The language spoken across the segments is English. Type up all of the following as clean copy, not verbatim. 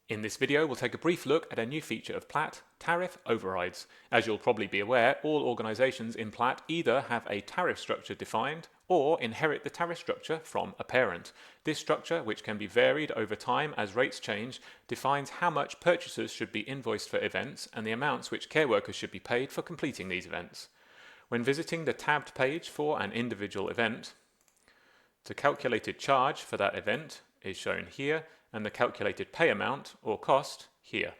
In this video, we'll take a brief look at a new feature of Platt, tariff overrides. As you'll probably be aware, all organisations in Platt either have a tariff structure defined or inherit the tariff structure from a parent. This structure, which can be varied over time as rates change, defines how much purchasers should be invoiced for events and the amounts which care workers should be paid for completing these events. When visiting the tabbed page for an individual event, the calculated charge for that event is shown here, and the calculated pay amount or cost here.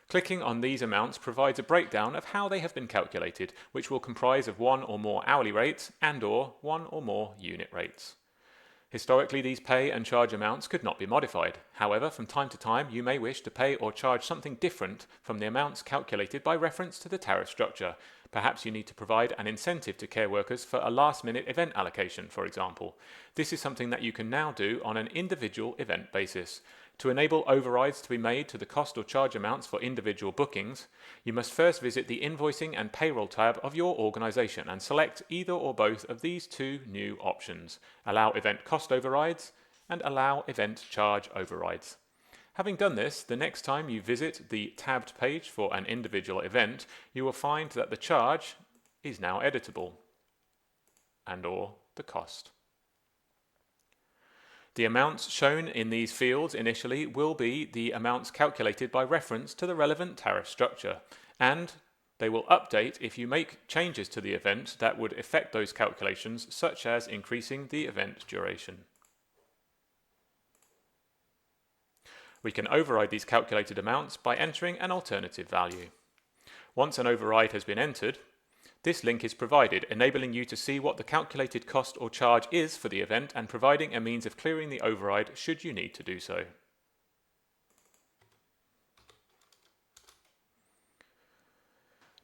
Clicking on these amounts provides a breakdown of how they have been calculated, which will comprise of one or more hourly rates and/or one or more unit rates. Historically, these pay and charge amounts could not be modified. However, from time to time, you may wish to pay or charge something different from the amounts calculated by reference to the tariff structure. Perhaps you need to provide an incentive to care workers for a last-minute event allocation, for example. This is something that you can now do on an individual event basis. To enable overrides to be made to the cost or charge amounts for individual bookings, you must first visit the Invoicing and Payroll tab of your organisation and select either or both of these two new options: Allow Event Cost Overrides and Allow Event Charge Overrides. Having done this, the next time you visit the tabbed page for an individual event, you will find that the charge is now editable and/or the cost. The amounts shown in these fields initially will be the amounts calculated by reference to the relevant tariff structure, and they will update if you make changes to the event that would affect those calculations, such as increasing the event duration. We can override these calculated amounts by entering an alternative value. Once an override has been entered, this link is provided, enabling you to see what the calculated cost or charge is for the event and providing a means of clearing the override should you need to do so.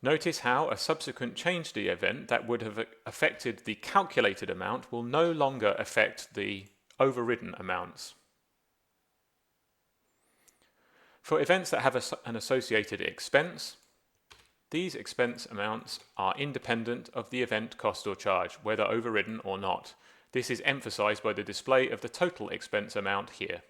Notice how a subsequent change to the event that would have affected the calculated amount will no longer affect the overridden amounts. For events that have an associated expense, these expense amounts are independent of the event cost or charge, whether overridden or not. This is emphasized by the display of the total expense amount here.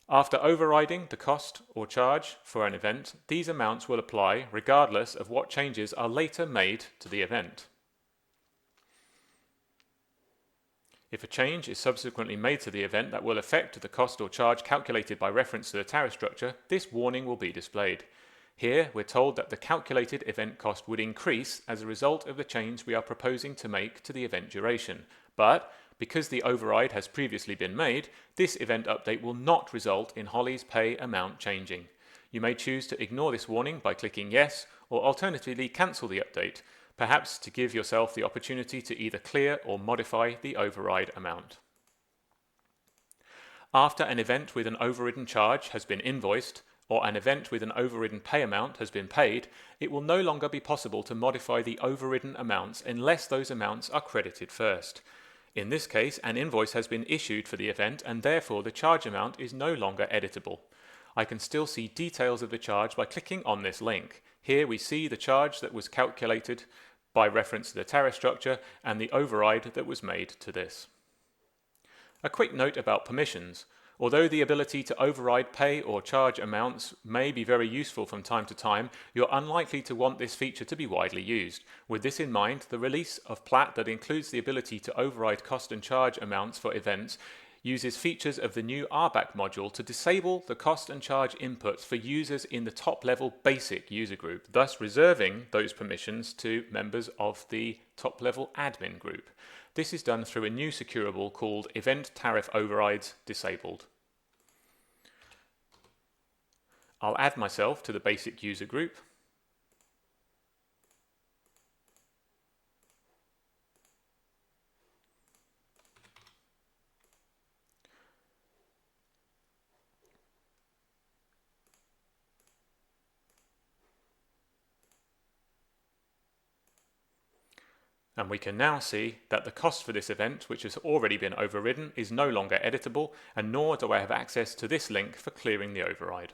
After overriding the cost or charge for an event, these amounts will apply regardless of what changes are later made to the event. If a change is subsequently made to the event that will affect the cost or charge calculated by reference to the tariff structure, this warning will be displayed. Here, we're told that the calculated event cost would increase as a result of the change we are proposing to make to the event duration. But, because the override has previously been made, this event update will not result in Holly's pay amount changing. You may choose to ignore this warning by clicking yes, or alternatively cancel the update, perhaps to give yourself the opportunity to either clear or modify the override amount. After an event with an overridden charge has been invoiced, or an event with an overridden pay amount has been paid, it will no longer be possible to modify the overridden amounts unless those amounts are credited first. In this case, an invoice has been issued for the event and therefore the charge amount is no longer editable. I can still see details of the charge by clicking on this link. Here we see the charge that was calculated by reference to the tariff structure and the override that was made to this. A quick note about permissions. Although the ability to override pay or charge amounts may be very useful from time to time, you're unlikely to want this feature to be widely used. With this in mind, the release of Platt that includes the ability to override cost and charge amounts for events uses features of the new RBAC module to disable the cost and charge inputs for users in the top-level basic user group, thus reserving those permissions to members of the top-level admin group. This is done through a new securable called Event Tariff Overrides Disabled. I'll add myself to the basic user group. And we can now see that the cost for this event, which has already been overridden, is no longer editable, and nor do I have access to this link for clearing the override.